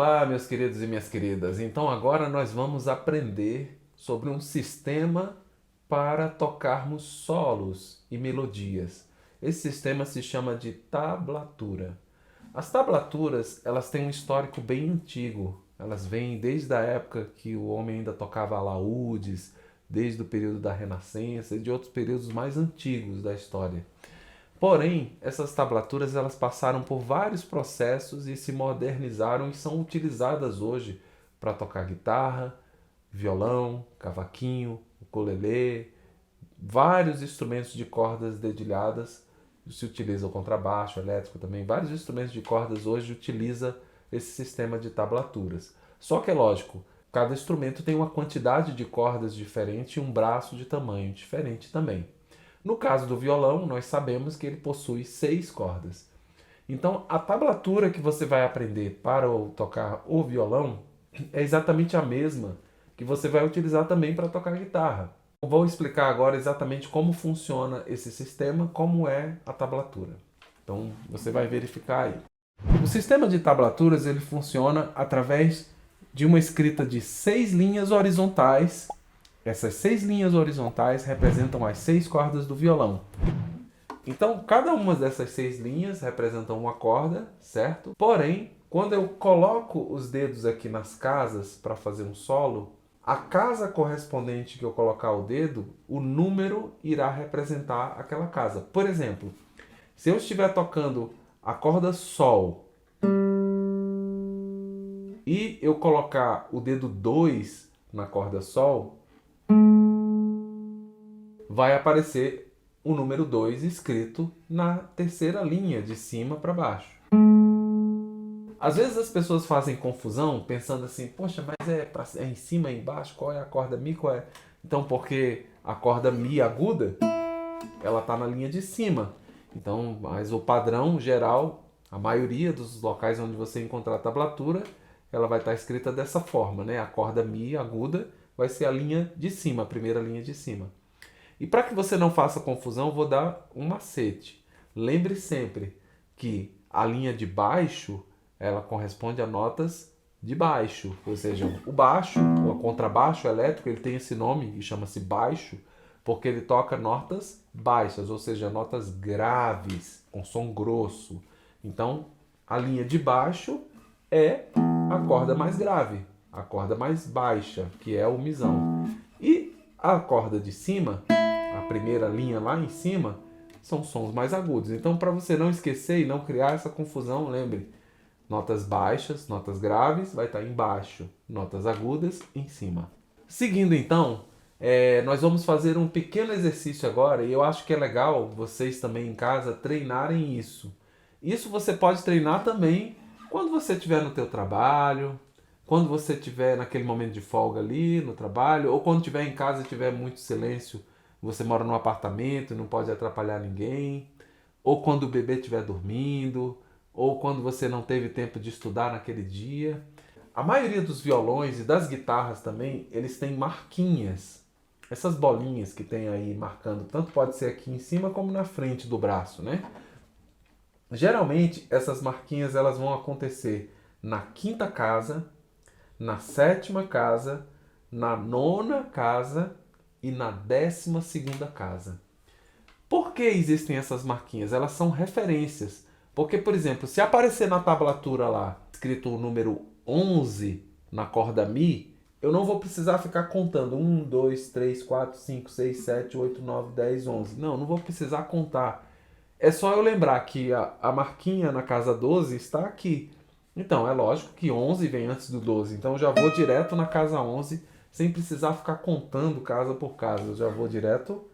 Olá, meus queridos e minhas queridas. Então agora nós vamos aprender sobre um sistema para tocarmos solos e melodias. Esse sistema se chama de tablatura. As tablaturas, elas têm um histórico bem antigo. Elas vêm desde a época que o homem ainda tocava alaúdes, desde o período da Renascença e de outros períodos mais antigos da história. Porém, essas tablaturas elas passaram por vários processos e se modernizaram e são utilizadas hoje para tocar guitarra, violão, cavaquinho, ukulele, vários instrumentos de cordas dedilhadas. Se utiliza o contrabaixo, elétrico também. Vários instrumentos de cordas hoje utilizam esse sistema de tablaturas. Só que é lógico, cada instrumento tem uma quantidade de cordas diferente e um braço de tamanho diferente também. No caso do violão, nós sabemos que ele possui 6 cordas. Então, a tablatura que você vai aprender para tocar o violão é exatamente a mesma que você vai utilizar também para tocar guitarra. Eu vou explicar agora exatamente como funciona esse sistema, como é a tablatura. Então, você vai verificar aí. O sistema de tablaturas ele funciona através de uma escrita de 6 linhas horizontais. Essas 6 linhas horizontais representam as 6 cordas do violão. Então, cada uma dessas 6 linhas representa uma corda, certo? Porém, quando eu coloco os dedos aqui nas casas para fazer um solo, a casa correspondente que eu colocar o dedo, o número irá representar aquela casa. Por exemplo, se eu estiver tocando a corda Sol e eu colocar o dedo 2 na corda Sol, vai aparecer o número 2 escrito na terceira linha de cima para baixo. Às vezes as pessoas fazem confusão pensando assim, poxa, mas é em cima e embaixo? Qual é a corda Mi? Qual é? Então, porque a corda Mi aguda, ela está na linha de cima. Então, mas o padrão geral, a maioria dos locais onde você encontrar a tablatura, ela vai estar escrita dessa forma, né? A corda Mi aguda vai ser a linha de cima, a primeira linha de cima. E para que você não faça confusão, eu vou dar um macete. Lembre sempre que a linha de baixo, ela corresponde a notas de baixo. Ou seja, o baixo, o contrabaixo elétrico, ele tem esse nome e chama-se baixo, porque ele toca notas baixas, ou seja, notas graves, com som grosso. Então, a linha de baixo é a corda mais grave, a corda mais baixa, que é o misão. E a corda de cima, a primeira linha lá em cima, são sons mais agudos. Então, para você não esquecer e não criar essa confusão, lembre, notas baixas, notas graves, vai estar embaixo, notas agudas em cima. Seguindo então, nós vamos fazer um pequeno exercício agora, e eu acho que é legal vocês também em casa treinarem isso. Isso você pode treinar também quando você estiver no teu trabalho, quando você estiver naquele momento de folga ali no trabalho, ou quando estiver em casa e tiver muito silêncio, você mora num apartamento e não pode atrapalhar ninguém, ou quando o bebê estiver dormindo, ou quando você não teve tempo de estudar naquele dia. A maioria dos violões e das guitarras também, eles têm marquinhas. Essas bolinhas que tem aí marcando, tanto pode ser aqui em cima como na frente do braço, né? Geralmente, essas marquinhas elas vão acontecer na quinta casa, na sétima casa, na nona casa e na 12ª casa. Por que existem essas marquinhas? Elas são referências. Porque, por exemplo, se aparecer na tablatura lá, escrito o número 11 na corda Mi, eu não vou precisar ficar contando 1, 2, 3, 4, 5, 6, 7, 8, 9, 10, 11. Não vou precisar contar. É só eu lembrar que a marquinha na casa 12 está aqui. Então, é lógico que 11 vem antes do 12. Então, eu já vou direto na casa 11, sem precisar ficar contando casa por casa. Eu já vou direto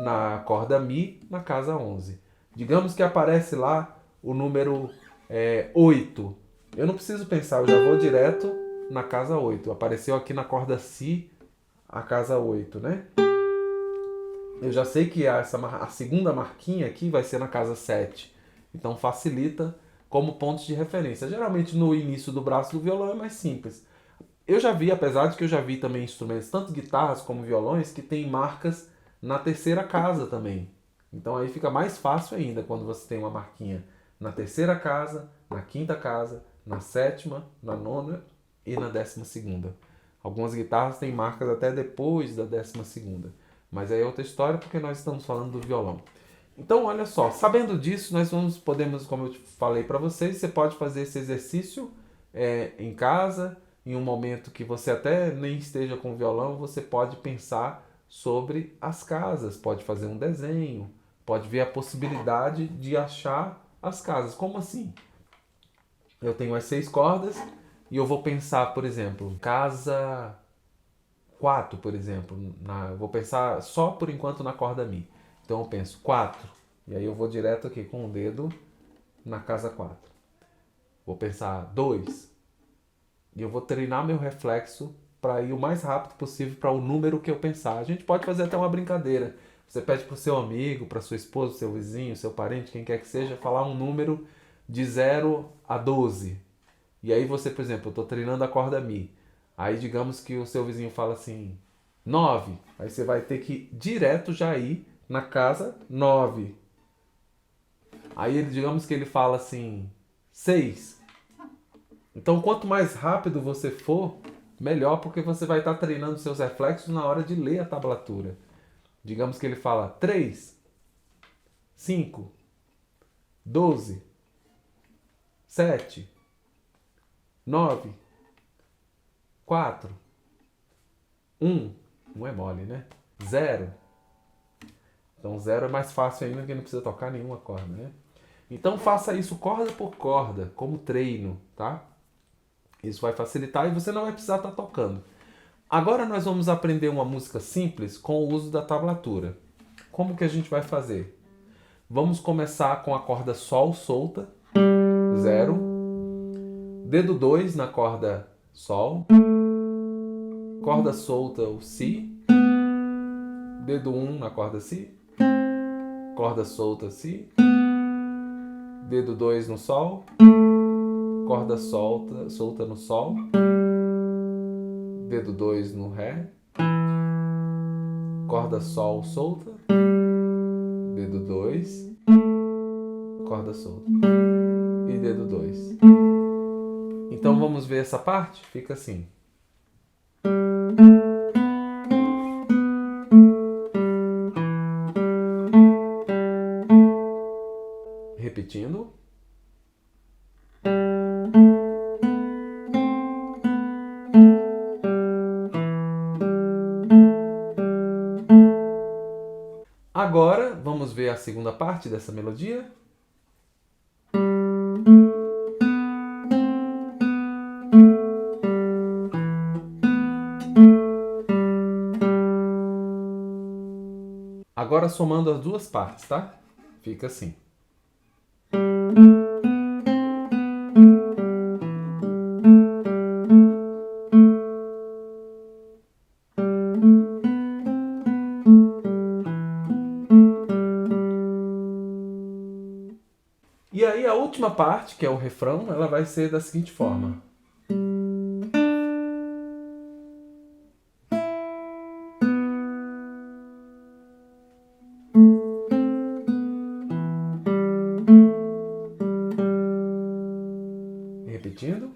na corda Mi, na casa 11. Digamos que aparece lá o número 8. Eu não preciso pensar, eu já vou direto na casa 8. Apareceu aqui na corda Si, a casa 8, né? Eu já sei que a segunda marquinha aqui vai ser na casa 7. Então facilita como pontos de referência. Geralmente no início do braço do violão é mais simples. Eu já vi, apesar de que eu já vi também instrumentos, tanto guitarras como violões, que tem marcas na terceira casa também. Então aí fica mais fácil ainda quando você tem uma marquinha na terceira casa, na quinta casa, na sétima, na nona e na 12ª. Algumas guitarras têm marcas até depois da 12ª. Mas aí é outra história porque nós estamos falando do violão. Então, olha só, sabendo disso, podemos, como eu falei para vocês, você pode fazer esse exercício em casa, em um momento que você até nem esteja com o violão, você pode pensar sobre as casas, pode fazer um desenho, pode ver a possibilidade de achar as casas. Como assim? Eu tenho as 6 cordas e eu vou pensar, por exemplo, casa 4, por exemplo. Eu vou pensar só por enquanto na corda Mi. Então eu penso 4. E aí eu vou direto aqui com o dedo na casa 4. Vou pensar 2. E eu vou treinar meu reflexo para ir o mais rápido possível para o número que eu pensar. A gente pode fazer até uma brincadeira. Você pede para o seu amigo, para sua esposa, seu vizinho, seu parente, quem quer que seja, falar um número de 0 a 12. E aí você, por exemplo, eu estou treinando a corda Mi. Aí digamos que o seu vizinho fala assim, 9. Aí você vai ter que direto já ir na casa 9. Aí digamos que ele fala assim, 6. Então quanto mais rápido você for, melhor, porque você vai estar treinando seus reflexos na hora de ler a tablatura. Digamos que ele fala 3, 5, 12, 7, 9, 4, 1. 1 é mole, né? 0. Então 0 é mais fácil ainda, porque não precisa tocar nenhuma corda, né? Então faça isso corda por corda, como treino, tá? Isso vai facilitar e você não vai precisar estar tocando. Agora nós vamos aprender uma música simples com o uso da tablatura. Como que a gente vai fazer? Vamos começar com a corda Sol solta, 0. Dedo 2 na corda Sol. Corda solta, o Si. Dedo 1 na corda Si. Corda solta, Si. Dedo 2 no Sol. Corda solta no Sol. Dedo 2 no Ré. Corda Sol solta. Dedo 2. Corda solta. E dedo 2. Então vamos ver essa parte? Fica assim. Repetindo. Agora vamos ver a segunda parte dessa melodia. Agora somando as duas partes, tá? Fica assim. E aí a última parte, que é o refrão, ela vai ser da seguinte forma. Repetindo.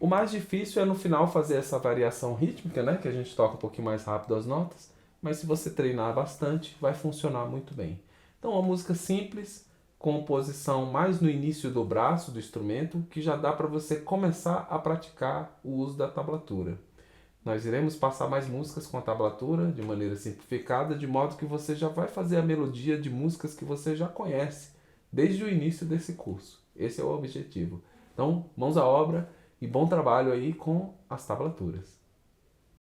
O mais difícil é no final fazer essa variação rítmica, né? Que a gente toca um pouquinho mais rápido as notas. Mas se você treinar bastante, vai funcionar muito bem. Então, uma música simples, com posição mais no início do braço do instrumento, que já dá para você começar a praticar o uso da tablatura. Nós iremos passar mais músicas com a tablatura, de maneira simplificada, de modo que você já vai fazer a melodia de músicas que você já conhece, desde o início desse curso. Esse é o objetivo. Então, mãos à obra e bom trabalho aí com as tablaturas.